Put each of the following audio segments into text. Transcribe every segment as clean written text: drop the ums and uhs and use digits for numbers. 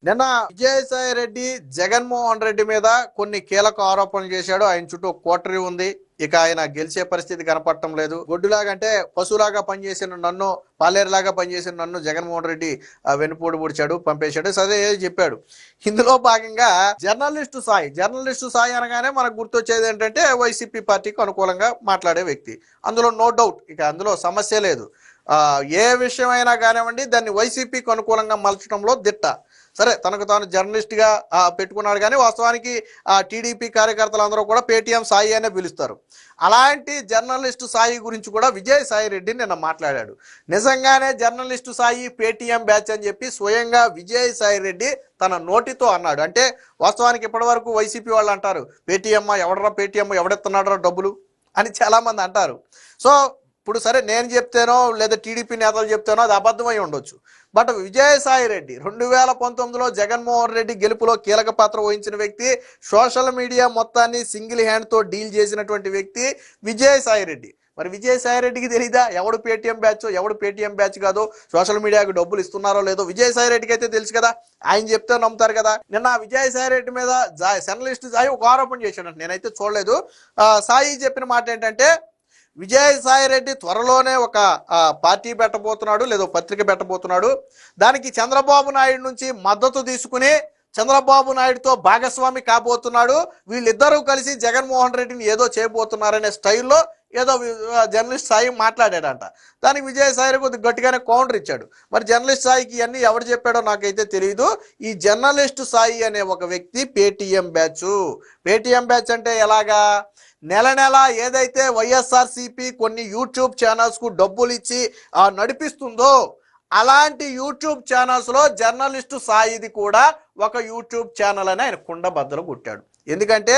నిన్న విజయసాయి రెడ్డి జగన్మోహన్ రెడ్డి మీద కొన్ని కీలక ఆరోపణలు చేశాడు. ఆయన చుట్టూ కోటరీ ఉంది. ఇక ఆయన గెలిచే పరిస్థితి కనపడటం లేదు. గొడ్డులాగంటే పశువులాగా పనిచేసిన నన్ను, పాలేరులాగా పనిచేసిన నన్ను జగన్మోహన్ రెడ్డి వెనుపోటు పొడిచాడు, పంపేశాడు. సరే చెప్పాడు. ఇందులో భాగంగా జర్నలిస్టు సాయి అనగానే మనకు గుర్తొచ్చేది ఏంటంటే వైసీపీ పార్టీకి అనుకూలంగా మాట్లాడే వ్యక్తి. అందులో నో డౌట్, ఇక అందులో సమస్య లేదు. ఏ విషయమైనా కానివ్వండి దాన్ని వైసీపీకి అనుకూలంగా మలచడంలో దిట్ట. సరే తనకు తాను జర్నలిస్ట్గా పెట్టుకున్నాడు, కానీ వాస్తవానికి టీడీపీ కార్యకర్తలందరూ కూడా పేటీఎం సాయి అనే పిలుస్తారు. అలాంటి జర్నలిస్టు సాయి గురించి కూడా విజయసాయి రెడ్డి నిన్న మాట్లాడాడు. నిజంగానే జర్నలిస్టు సాయి పేటీఎం బ్యాచ్ అని చెప్పి స్వయంగా విజయసాయి రెడ్డి తన నోటితో అన్నాడు. అంటే వాస్తవానికి ఇప్పటి వరకు వైసీపీ వాళ్ళు అంటారు పేటీఎం ఎవడెత్తున్నాడో డబ్బులు అని చాలామంది అంటారు. సో ఇప్పుడు సరే నేను చెప్తేనో లేదా టీడీపీ నేతలు చెప్తేనో అది అబద్ధమై ఉండొచ్చు. బట్ విజయసాయి రెడ్డి 2019లో జగన్మోహన్ రెడ్డి గెలుపులో కీలక పాత్ర వహించిన వ్యక్తి, సోషల్ మీడియా మొత్తాన్ని సింగిల్ హ్యాండ్తో డీల్ చేసినటువంటి వ్యక్తి విజయసాయి రెడ్డి. మరి విజయసాయి రెడ్డికి తెలీదా ఎవడు పేటీఎం బ్యాచ్ కాదో, సోషల్ మీడియాకు డబ్బులు ఇస్తున్నారో లేదో విజయసాయి రెడ్డికి అయితే తెలుసు కదా. ఆయన చెప్తే నమ్ముతారు కదా. నిన్న విజయసాయి రెడ్డి మీద జర్నలిస్ట్ సాయి ఒక ఆరోపణ చేశాడు. నేనైతే చూడలేదు. సాయి చెప్పిన మాట ఏంటంటే విజయసాయి రెడ్డి త్వరలోనే ఒక పార్టీ పెట్టబోతున్నాడు, లేదా పత్రిక పెట్టబోతున్నాడు. దానికి చంద్రబాబు నాయుడు నుంచి మద్దతు తీసుకుని చంద్రబాబు నాయుడుతో భాగస్వామి కాబోతున్నాడు. వీళ్ళిద్దరూ కలిసి జగన్మోహన్ రెడ్డిని ఏదో చేయబోతున్నారనే స్టైల్లో ఏదో జర్నలిస్ట్ సాయి మాట్లాడాడంట. దానికి విజయసాయి కొద్దిగా గట్టిగానే కౌంటర్ ఇచ్చాడు. మరి జర్నలిస్ట్ సాయికి ఇవన్నీ ఎవరు చెప్పాడో నాకైతే తెలియదు. ఈ జర్నలిస్ట్ సాయి అనే ఒక వ్యక్తి పేటీఎం బ్యాచ్ అంటే ఎలాగా, నెల ఏదైతే వైఎస్ఆర్సీపీ కొన్ని యూట్యూబ్ ఛానల్స్కు డబ్బులు ఇచ్చి నడిపిస్తుందో అలాంటి యూట్యూబ్ ఛానల్స్లో జర్నలిస్టు సాయిది కూడా ఒక యూట్యూబ్ ఛానల్ అని ఆయన కుండబద్దలు కొట్టాడు. ఎందుకంటే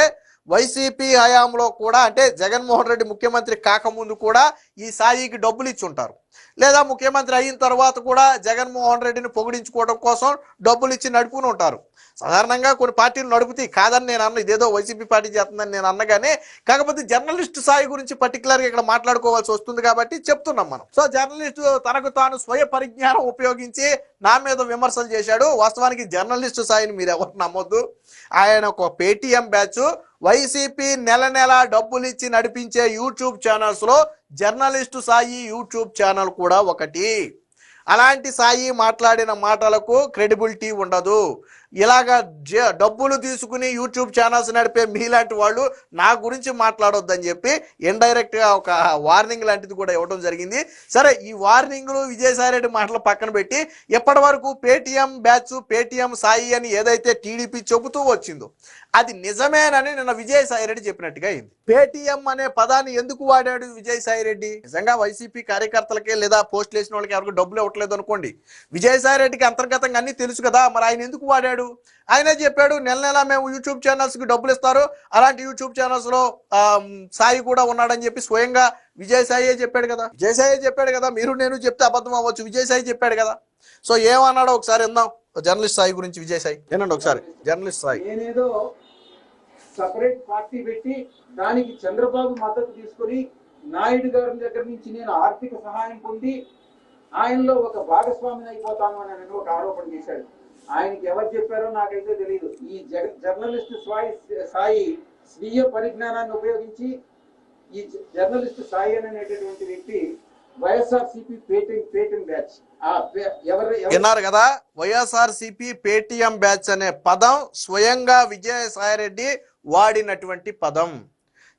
వైసీపీ హయాంలో కూడా, అంటే జగన్మోహన్ రెడ్డి ముఖ్యమంత్రి కాకముందు కూడా ఈ సాయికి డబ్బులు ఇచ్చి ఉంటారు, లేదా ముఖ్యమంత్రి అయిన తర్వాత కూడా జగన్మోహన్ రెడ్డిని పొగిడించుకోవడం కోసం డబ్బులు ఇచ్చి నడుపుకుని ఉంటారు. సాధారణంగా కొన్ని పార్టీలు నడుపుతాయి, కాదని నేను అన్న, ఇదేదో వైసీపీ పార్టీ చేస్తుందని నేను అన్నగానే. కాకపోతే జర్నలిస్ట్ సాయి గురించి పర్టికులర్గా ఇక్కడ మాట్లాడుకోవాల్సి వస్తుంది కాబట్టి చెప్తున్నాం మనం. సో జర్నలిస్టు తనకు తాను స్వయ పరిజ్ఞానం ఉపయోగించి నా మీద విమర్శలు చేశాడు. వాస్తవానికి జర్నలిస్ట్ సాయిని మీరు ఎవరు నమ్మొద్దు. ఆయన ఒక పేటీఎం బ్యాచ్. వైసీపీ నెల డబ్బులు ఇచ్చి నడిపించే యూట్యూబ్ ఛానల్స్లో జర్నలిస్టు సాయి యూట్యూబ్ ఛానల్ కూడా ఒకటి. అలాంటి సాయి మాట్లాడిన మాటలకు క్రెడిబిలిటీ ఉండదు. ఇలాగా డబ్బులు తీసుకుని యూట్యూబ్ ఛానల్స్ నడిపే మీలాంటి వాళ్ళు నా గురించి మాట్లాడొద్దని చెప్పి ఇండైరెక్ట్గా ఒక వార్నింగ్ లాంటిది కూడా ఇవ్వడం జరిగింది. సరే ఈ వార్నింగ్లు విజయసాయి రెడ్డి మాటలు పక్కన పెట్టి ఎప్పటి వరకు పేటీఎం బ్యాచ్ పేటీఎం సాయి అని ఏదైతే టీడీపీ చెబుతూ వచ్చిందో అది నిజమేనని నిన్న విజయసాయి రెడ్డి చెప్పినట్టుగా అయింది. పేటీఎం అనే పదాన్ని ఎందుకు వాడాడు విజయసాయి రెడ్డి? నిజంగా వైసీపీ కార్యకర్తలకే లేదా పోస్టులు వేసిన వాళ్ళకి ఎవరికి డబ్బులు ఇవ్వట్లేదు అనుకోండి, విజయసాయి రెడ్డికి అంతర్గతంగా అన్నీ తెలుసు కదా. మరి ఆయన ఎందుకు వాడాడు? ఆయనే చెప్పాడు నెల మేము యూట్యూబ్ ఛానల్స్కి డబ్బులు ఇస్తారు, అలాంటి యూట్యూబ్ ఛానల్స్లో సాయి కూడా ఉన్నాడని చెప్పి స్వయంగా విజయసాయి చెప్పాడు కదా. మీరు నేను చెప్తే అబద్ధం అవ్వచ్చు, విజయసాయి చెప్పాడు కదా. సో ఏమన్నాడో ఒకసారి విందాం జర్నలిస్ట్ సాయి గురించి. విజయసాయి ఏనండి ఒకసారి. జర్నలిస్ట్ సాయి నేనేదో సపరేట్ పార్టీ పెట్టి దానికి చంద్రబాబు మద్దతు తీసుకుని నాయుడు గారి దగ్గర నుంచి నేను ఆర్థిక సహాయం పొంది ఆయనలో ఒక భాగస్వామిని అయిపోతాను అని ఒక ఆరోపణ చేశాడు. ఆయనకి ఎవరు చెప్పారో నాకైతే తెలియదు. ఈ జర్నలిస్ట్ సాయి స్వీయ పరిజ్ఞానాన్ని ఉపయోగించి ఈ జర్నలిస్ట్ సాయి అనేటటువంటి వ్యక్తి వైఎస్ఆర్సీపీ పేటీఎం బ్యాచ్. విన్నారు కదా, వైఎస్ఆర్సీపీ పేటీఎం బ్యాచ్ అనే పదం స్వయంగా విజయసాయి రెడ్డి వాడినటువంటి పదం.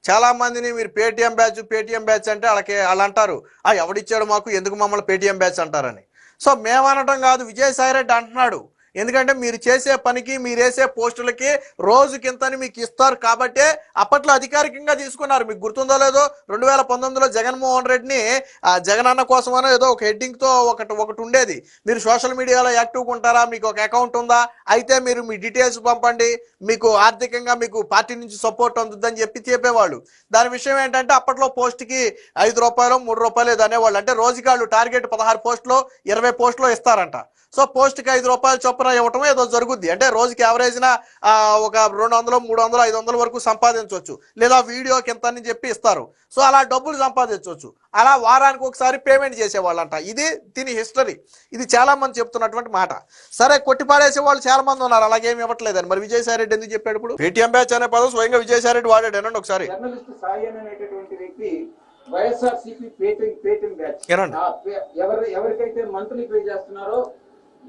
చాలా మందిని మీరు పేటీఎం బ్యాచ్ అంటే వాళ్ళు అంటారు ఎవడిచ్చాడు మాకు, ఎందుకు మమ్మల్ని పేటీఎం బ్యాచ్ అంటారని. సో మేమనటం కాదు, విజయసాయి రెడ్డి అంటున్నాడు. ఎందుకంటే మీరు చేసే పనికి మీరు వేసే పోస్టులకి రోజుకింతని మీకు ఇస్తారు కాబట్టే అప్పట్లో అధికారికంగా తీసుకున్నారు. మీకు గుర్తుందో లేదో 2019లో జగన్మోహన్ రెడ్డిని జగనన్న కోసమనో ఏదో ఒక హెడ్డింగ్తో ఒకటి ఉండేది. మీరు సోషల్ మీడియాలో యాక్టివ్గా ఉంటారా, మీకు ఒక అకౌంట్ ఉందా, అయితే మీరు మీ డీటెయిల్స్ పంపండి, మీకు ఆర్థికంగా మీకు పార్టీ నుంచి సపోర్ట్ అందుద్దని చెప్పేవాళ్ళు. దాని విషయం ఏంటంటే అప్పట్లో పోస్ట్కి 5 రూపాయలు 3 రూపాయలు ఏదో అనేవాళ్ళు. అంటే రోజుకి వాళ్ళు టార్గెట్ 16 పోస్టులో 20 పోస్టులో ఇస్తారంట. సో పోస్ట్కి 5 రూపాయలు చొప్పున చొప్పున ఇవ్వటం ఏదో జరుగుద్ది. అంటే రోజుకి యావరేజ్న ఒక 200, 300, 500 వరకు సంపాదించవచ్చు, లేదా వీడియోకి ఎంత అని చెప్పి ఇస్తారు. సో అలా డబ్బులు సంపాదించవచ్చు. అలా వారానికి ఒకసారి పేమెంట్ చేసేవాళ్ళంట. ఇది దీని హిస్టరీ. ఇది చాలా మంది చెప్తున్నటువంటి మాట. సరే, కొట్టిపాడేసే వాళ్ళు చాలా మంది ఉన్నారు అలాగేమి ఇవ్వట్లేదని. మరి విజయసాయి రెడ్డి ఎందుకు చెప్పాడు? ఇప్పుడు పేటీఎం బ్యాచ్ అనే పదం స్వయంగా విజయసాయి రెడ్డి వాడాడు. ఏనండి ఒకసారి. జర్నలిస్ట్ సాయి అనేటటువంటి వ్యక్తి వైఎస్ఆర్సీపీ పేటీఎం బ్యాచ్ ఎవరికైతే మంత్లీ పే చేస్తున్నారో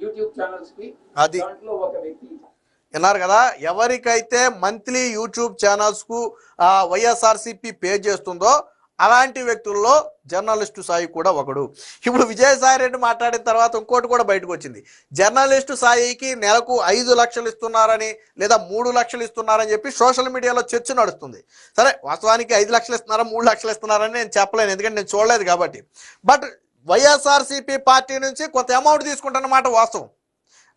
యూట్యూబ్ ఛానల్స్ కి, దాంట్లో ఒక వ్యక్తి విన్నారు కదా, ఎవరికైతే మంత్లీ యూట్యూబ్ ఛానల్స్ కు వైఎస్ఆర్సీపీ పే చేస్తుందో అలాంటి వ్యక్తుల్లో జర్నలిస్టు సాయి కూడా ఒకడు. ఇప్పుడు విజయసాయి రెడ్డి మాట్లాడిన తర్వాత ఇంకోటి కూడా బయటకు వచ్చింది. జర్నలిస్టు సాయికి నెలకు 5 లక్షలు ఇస్తున్నారని, లేదా 3 లక్షలు ఇస్తున్నారని చెప్పి సోషల్ మీడియాలో చర్చ నడుస్తుంది. సరే, వాస్తవానికి 5 లక్షలు ఇస్తున్నారా 3 లక్షలు ఇస్తున్నారని నేను చెప్పలేను, ఎందుకంటే నేను చూడలేదు కాబట్టి. బట్ వైఎస్ఆర్సీపీ పార్టీ నుంచి కొంత అమౌంట్ తీసుకుంటున్నమాట వాస్తవం.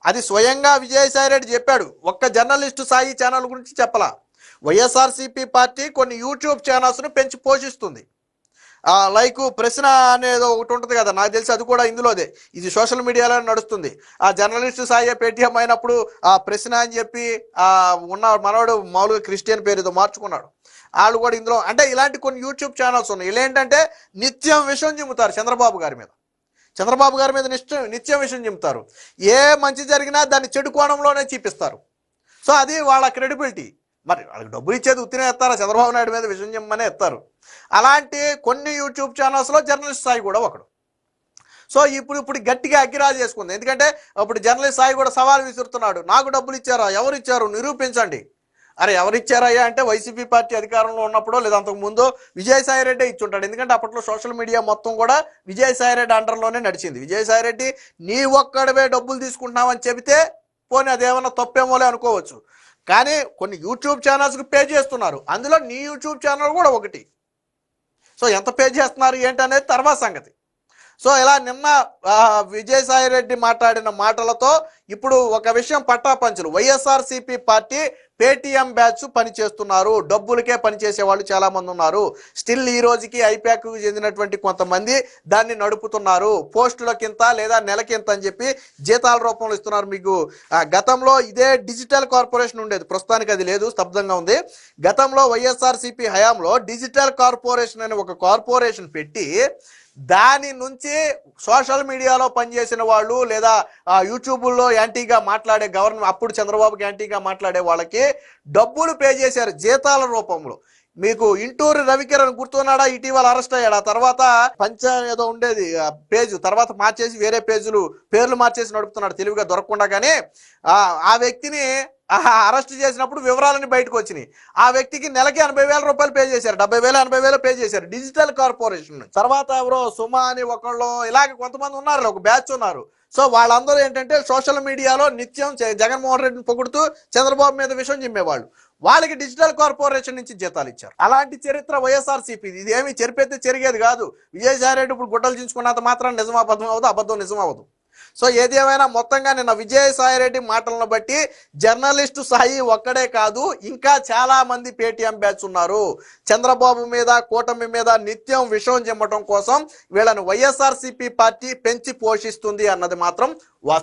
అది స్వయంగా విజయసాయి రెడ్డి చెప్పాడు. ఒక్క జర్నలిస్టు సాయి ఛానల్ గురించి చెప్పలా. వైఎస్ఆర్సీపీ పార్టీ కొన్ని యూట్యూబ్ ఛానల్స్ను పెంచి పోషిస్తుంది. లైక్ ప్రశ్న అనేది ఒకటి ఉంటుంది కదా, నాకు తెలిసి అది కూడా ఇందులోదే. ఇది సోషల్ మీడియాలో నడుస్తుంది. ఆ జర్నలిస్టు సాయి పేటీఎం అయినప్పుడు ఆ ప్రశ్న అని చెప్పి ఉన్న మనవాడు మామూలుగా క్రిస్టియన్ పేరు ఏదో మార్చుకున్నాడు. వాళ్ళు కూడా ఇందులో, అంటే ఇలాంటి కొన్ని యూట్యూబ్ ఛానల్స్ ఉన్నాయి. ఇలా ఏంటంటే నిత్యం విషయం చెబుతారు చంద్రబాబు గారి మీద నిత్యం విషయం చెబుతారు. ఏ మంచి జరిగినా దాన్ని చెడు కోణంలోనే చూపిస్తారు. సో అది వాళ్ళ క్రెడిబిలిటీ. మరి వాళ్ళకి డబ్బులు ఇచ్చేది ఉత్తినే ఎత్తారా? చంద్రబాబు నాయుడు మీద విషయం చెప్పమనే ఎత్తారు. అలాంటి కొన్ని యూట్యూబ్ ఛానల్స్లో జర్నలిస్ట్ సాయి కూడా ఒకడు. సో ఇప్పుడు గట్టిగా అగ్గిరాజు చేసుకుంది. ఎందుకంటే ఇప్పుడు జర్నలిస్ట్ సాయి కూడా సవాల్ విసురుతున్నాడు. నాకు డబ్బులు ఇచ్చారా? ఎవరు ఇచ్చారు? నిరూపించండి. అరే ఎవరిచ్చారయ్యా అంటే వైసీపీ పార్టీ అధికారంలో ఉన్నప్పుడో లేదా అంతకు ముందో విజయసాయి రెడ్డి ఇచ్చుంటాడు. ఎందుకంటే అప్పట్లో సోషల్ మీడియా మొత్తం కూడా విజయసాయి రెడ్డి అండర్లోనే నడిచింది. విజయసాయి రెడ్డి నీ ఒక్కడవే డబ్బులు తీసుకుంటున్నావని చెబితే పోనీ అదేమన్నా తప్పేమోలే అనుకోవచ్చు. కానీ కొన్ని యూట్యూబ్ ఛానల్స్కి పే చేస్తున్నారు. అందులో నీ యూట్యూబ్ ఛానల్ కూడా ఒకటి. సో ఎంత పే చేస్తున్నారు ఏంటి అనేది తర్వాత సంగతి. సో ఇలా నిన్న విజయసాయి రెడ్డి మాట్లాడిన మాటలతో ఇప్పుడు ఒక విషయం పట్టాపంచులు. వైఎస్ఆర్సీపీ పార్టీ పేటీఎం బ్యాచ్ పనిచేస్తున్నారు, డబ్బులకే పనిచేసే వాళ్ళు చాలా మంది ఉన్నారు. స్టిల్ ఈ రోజుకి ఐప్యాక్కు చెందినటువంటి కొంతమంది దాన్ని నడుపుతున్నారు. పోస్టులకింత లేదా నెలకింత అని చెప్పి జీతాల రూపంలో ఇస్తున్నారు. మీకు గతంలో ఇదే డిజిటల్ కార్పొరేషన్ ఉండేది, ప్రస్తుతానికి అది లేదు, స్తబ్దంగా ఉంది. గతంలో వైఎస్ఆర్సీపీ హయాంలో డిజిటల్ కార్పొరేషన్ అనే ఒక కార్పొరేషన్ పెట్టి దాని నుంచి సోషల్ మీడియాలో పనిచేసిన వాళ్ళు లేదా యూట్యూబ్లో యాంటీగా మాట్లాడే గవర్నమెంట్, అప్పుడు చంద్రబాబుకి యాంటీగా మాట్లాడే వాళ్ళకి డబ్బులు పే చేశారు జీతాల రూపంలో. మీకు ఇంటూరి రవికిరణ్ గుర్తున్నాడా? ఇటీవల అరెస్ట్ అయ్యాడు. ఆ తర్వాత పంచ ఏదో ఉండేది పేజ్, తర్వాత మార్చేసి వేరే పేర్లు మార్చేసి నడుపుతున్నాడు తెలివిగా దొరకకుండా. కానీ ఆ వ్యక్తిని అరెస్ట్ చేసినప్పుడు వివరాలని బయటకు వచ్చినాయి. ఆ వ్యక్తికి నెలకి 80,000 రూపాయలు పే చేశారు, 70,000 80,000 పే చేశారు డిజిటల్ కార్పొరేషన్. తర్వాత ఎవరో సుమా అని ఒకళ్ళు, ఇలాగ కొంతమంది ఉన్నారు, ఒక బ్యాచ్ ఉన్నారు. సో వాళ్ళందరూ ఏంటంటే సోషల్ మీడియాలో నిత్యం జగన్మోహన్ రెడ్డిని పొగుడుతూ చంద్రబాబు మీద విషయం చిమ్మేవాళ్ళు. వాళ్ళకి డిజిటల్ కార్పొరేషన్ నుంచి జీతాలు ఇచ్చారు. అలాంటి చరిత్ర వైఎస్ఆర్సీపీ. ఇది ఏమి చెరిపేస్తే చెరిగేది కాదు. విజయసాయి రెడ్డి ఇప్పుడు గుడ్డలు చించుకున్నంత మాత్రం నిజం అబద్ధం అవ్వదు, అబద్ధం నిజం అవ్వదు. సో ఏది ఏమైనా మొత్తంగా నిన్న విజయసాయి రెడ్డి మాటలను బట్టి జర్నలిస్టు సాయి ఒక్కడే కాదు, ఇంకా చాలా మంది పేటీఎం బ్యాచ్ ఉన్నారు. చంద్రబాబు మీద కూటమి మీద నిత్యం విషయం చెమ్మటం కోసం వీళ్ళని వైఎస్ఆర్సీపీ పార్టీ పెంచి పోషిస్తుంది అన్నది మాత్రం వాస్తవం.